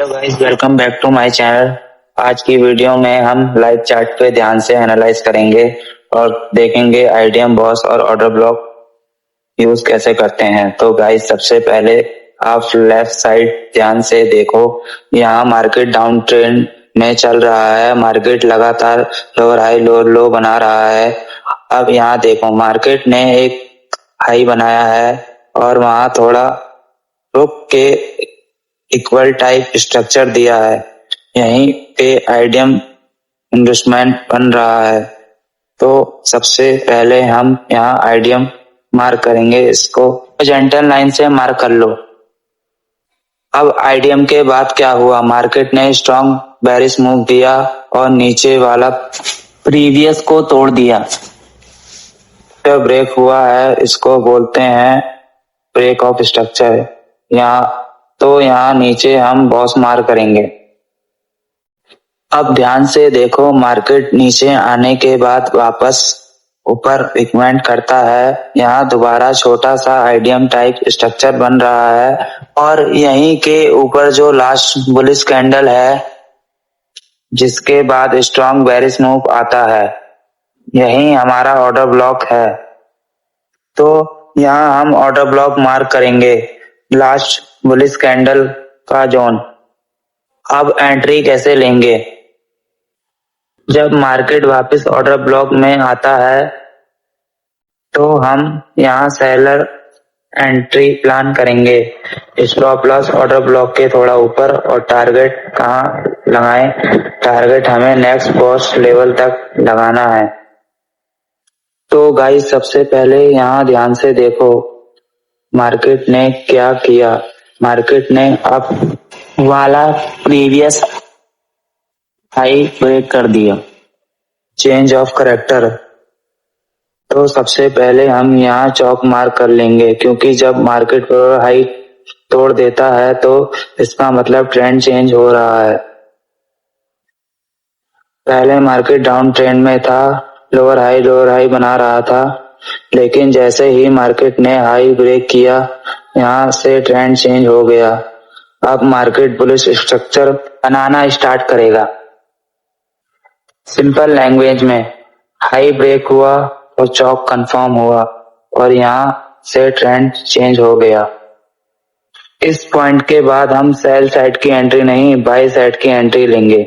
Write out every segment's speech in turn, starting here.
Hello guys, welcome back to my channel. आज की video में हम लाइव चार्ट पे ध्यान से एनालाइज करेंगे और देखेंगे आईडीएम बॉस और ऑर्डर ब्लॉक यूज कैसे करते हैं। तो गाइस, सबसे पहले आप लेफ्ट साइड ध्यान से देखो। यहाँ मार्केट डाउन ट्रेंड में चल रहा है। मार्केट लगातार लोअर हाई लोअर लो बना रहा है। अब यहाँ देखो, मार्केट ने एक हाई बनाया है और वहां थोड़ा रुक के इक्वल टाइप स्ट्रक्चर दिया है। यहीं पे आईडीएम इन्वेस्टमेंट बन रहा है। तो सबसे पहले हम यहाँ आईडीएम मार्क करेंगे। इसको जेंटल लाइन से मार्क कर लो। अब आईडीएम के बाद क्या हुआ, मार्केट ने स्ट्रॉन्ग बेरिश मूव दिया और नीचे वाला प्रीवियस को तोड़ दिया। जो ब्रेक हुआ है इसको बोलते हैं ब्रेक ऑफ स्ट्रक्चर। यहाँ नीचे हम बॉस मार करेंगे। अब ध्यान से देखो, मार्केट नीचे आने के बाद वापस ऊपर पिगमेंट करता है। यहाँ दोबारा छोटा सा आईडीएम टाइप स्ट्रक्चर बन रहा है और यहीं के ऊपर जो लास्ट बुलिश कैंडल है जिसके बाद स्ट्रॉन्ग बेरिश मूव आता है, यही हमारा ऑर्डर ब्लॉक है। तो यहाँ हम ऑर्डर ब्लॉक मार्क करेंगे, लास्ट बुलिश कैंडल का जोन। अब एंट्री कैसे लेंगे, जब मार्केट वापस ऑर्डर ब्लॉक में आता है तो हम यहाँ सेलर एंट्री प्लान करेंगे। स्टॉप लॉस ऑर्डर ब्लॉक के थोड़ा ऊपर और टारगेट कहाँ लगाएं, टारगेट हमें नेक्स्ट बॉस लेवल तक लगाना है। तो गाइस, सबसे पहले यहाँ ध्यान से देखो मार्केट ने क्या किया। मार्केट ने अब वाला प्रीवियस हाई ब्रेक कर दिया, चेंज ऑफ करेक्टर। तो सबसे पहले हम यहाँ चौक मार्क कर लेंगे, क्योंकि जब मार्केट हाई तोड़ देता है तो इसका मतलब ट्रेंड चेंज हो रहा है। पहले मार्केट डाउन ट्रेंड में था, लोअर हाई बना रहा था, लेकिन जैसे ही मार्केट ने हाई ब्रेक किया यहाँ से ट्रेंड चेंज हो गया। अब मार्केट बुलिश स्ट्रक्चर बनाना स्टार्ट करेगा। सिंपल लैंग्वेज में, हाई ब्रेक हुआ और चौक कंफर्म हुआ और यहाँ से ट्रेंड चेंज हो गया। इस पॉइंट के बाद हम सेल साइड की एंट्री नहीं, बाय साइड की एंट्री लेंगे।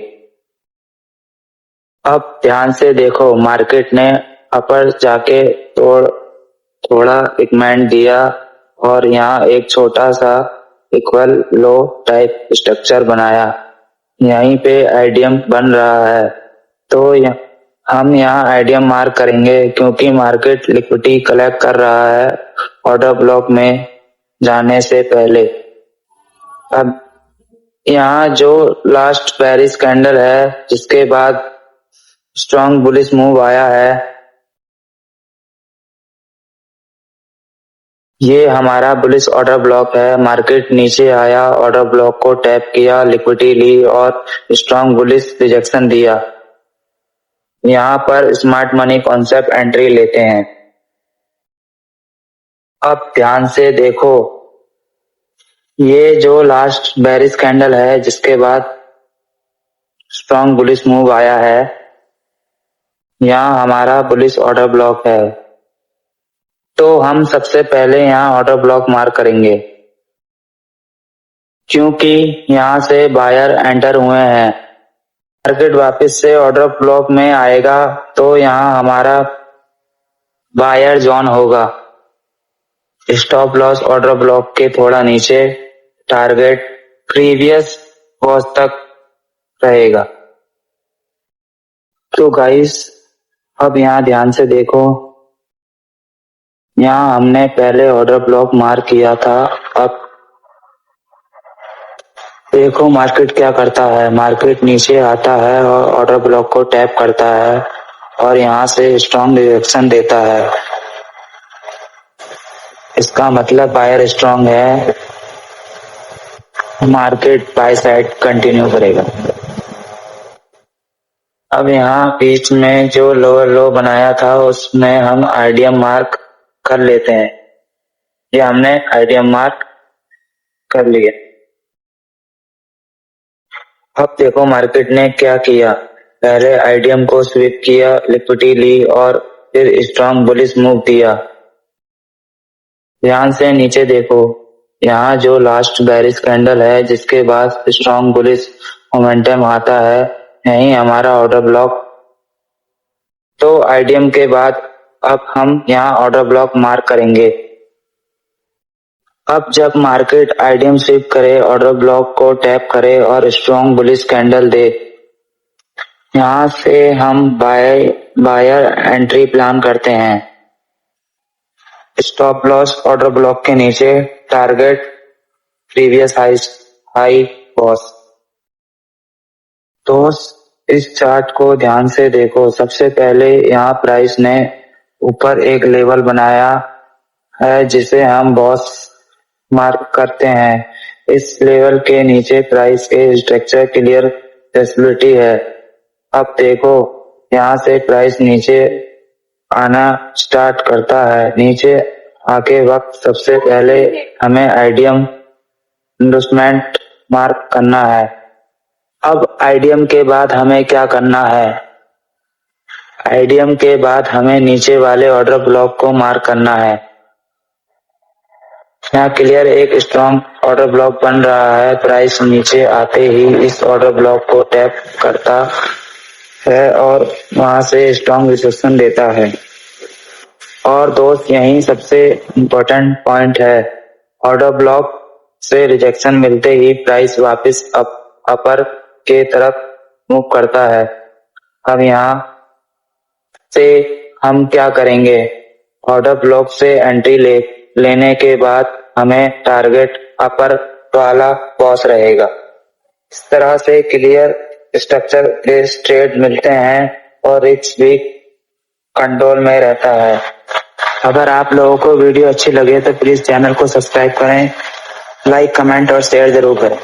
अब ध्यान से देखो, मार्केट ने अपर जाके थोड़ा पिगमेंट दिया और यहाँ एक छोटा सा इक्वल लो टाइप स्ट्रक्चर बनाया। यहीं पे आईडीएम बन रहा है। तो हम यहाँ आईडीएम मार्क करेंगे, क्योंकि मार्केट लिक्विडिटी कलेक्ट कर रहा है ऑर्डर ब्लॉक में जाने से पहले। अब यहाँ जो लास्ट बेरिश कैंडल है जिसके बाद स्ट्रॉन्ग बुलिश मूव आया है, ये हमारा बुलिश ऑर्डर ब्लॉक है। मार्केट नीचे आया, ऑर्डर ब्लॉक को टैप किया, लिक्विडिटी ली और स्ट्रॉन्ग बुलिश रिजेक्शन दिया। यहाँ पर स्मार्ट मनी कॉन्सेप्ट एंट्री लेते हैं। अब ध्यान से देखो, ये जो लास्ट बेरिश कैंडल है जिसके बाद स्ट्रॉन्ग बुलिश मूव आया है, यहाँ हमारा बुलिश ऑर्डर ब्लॉक है। तो हम सबसे पहले यहाँ ऑर्डर ब्लॉक मार्क करेंगे, क्योंकि यहाँ से बायर एंटर हुए हैं। मार्केट वापस से ऑर्डर ब्लॉक में आएगा तो यहाँ हमारा बायर जोन होगा। स्टॉप लॉस ऑर्डर ब्लॉक के थोड़ा नीचे, टारगेट प्रीवियस बॉस तक रहेगा। तो गाइस, अब यहाँ ध्यान से देखो, यहाँ हमने पहले ऑर्डर ब्लॉक मार्क किया था। अब देखो मार्केट क्या करता है, मार्केट नीचे आता है और ऑर्डर ब्लॉक को टैप करता है और यहाँ से स्ट्रॉन्ग रिएक्शन देता है। इसका मतलब बायर स्ट्रॉन्ग है, मार्केट बाय साइड कंटिन्यू करेगा। अब यहाँ बीच में जो लोअर लो बनाया था उसमें हम आईडीएम मार्क कर लेते हैं। ये हमने आईडीएम मार्क कर लिया। अब देखो मार्केट ने क्या किया। पहले आईडीएम को स्वीप किया, लिक्विडिटी ली और फिर स्ट्रॉन्ग बुलिश मूव दिया। ध्यान से नीचे देखो, यहाँ जो लास्ट बेरिश कैंडल है जिसके बाद स्ट्रॉन्ग बुलिश मोमेंटम आता है, यही हमारा ऑर्डर ब्लॉक। तो आईडीएम के बाद अब हम यहाँ ऑर्डर ब्लॉक मार्क करेंगे। अब जब मार्केट आईडीएम स्वीप करे, ऑर्डर ब्लॉक को टैप करे और स्ट्रॉन्ग बुलिश कैंडल दे, यहाँ से हम बायर एंट्री प्लान करते हैं। स्टॉप लॉस ऑर्डर ब्लॉक के नीचे, टारगेट प्रीवियस हाई बॉस। तो इस चार्ट को ध्यान से देखो। सबसे पहले यहाँ प्राइस ने ऊपर एक लेवल बनाया है जिसे हम बॉस मार्क करते हैं। इस लेवल के नीचे प्राइस के स्ट्रक्चर क्लियर विजिबिलिटी है। अब देखो यहाँ से प्राइस नीचे आना स्टार्ट करता है। नीचे आके वक्त सबसे पहले हमें आईडीएम इन्वेस्टमेंट मार्क करना है। अब आईडीएम के बाद हमें क्या करना है? आईडीएम के बाद हमें नीचे वाले ऑर्डर ब्लॉक को मार्क करना है। यहाँ क्लियर एक स्ट्रॉन्ग ऑर्डर ब्लॉक बन रहा है। प्राइस नीचे आते ही इस ऑर्डर ब्लॉक को टैप करता है और वहां से स्ट्रॉन्ग रिजेक्शन देता है। और दोस्त यही सबसे इम्पोर्टेंट पॉइंट है। ऑर्डर ब्लॉक से रिजेक्शन मिलते ही प्राइस वापस अपर के तरफ मूव करता है। अब यहाँ से हम क्या करेंगे? ऑर्डर ब्लॉक से एंट्री लेने के बाद हमें टारगेट अपर वाला बॉस रहेगा। इस तरह से क्लियर स्ट्रक्चर बेस्ड ट्रेड मिलते हैं और रिस्क भी कंट्रोल में रहता है। अगर आप लोगों को वीडियो अच्छी लगे तो प्लीज चैनल को सब्सक्राइब करें, लाइक, कमेंट और शेयर जरूर करें।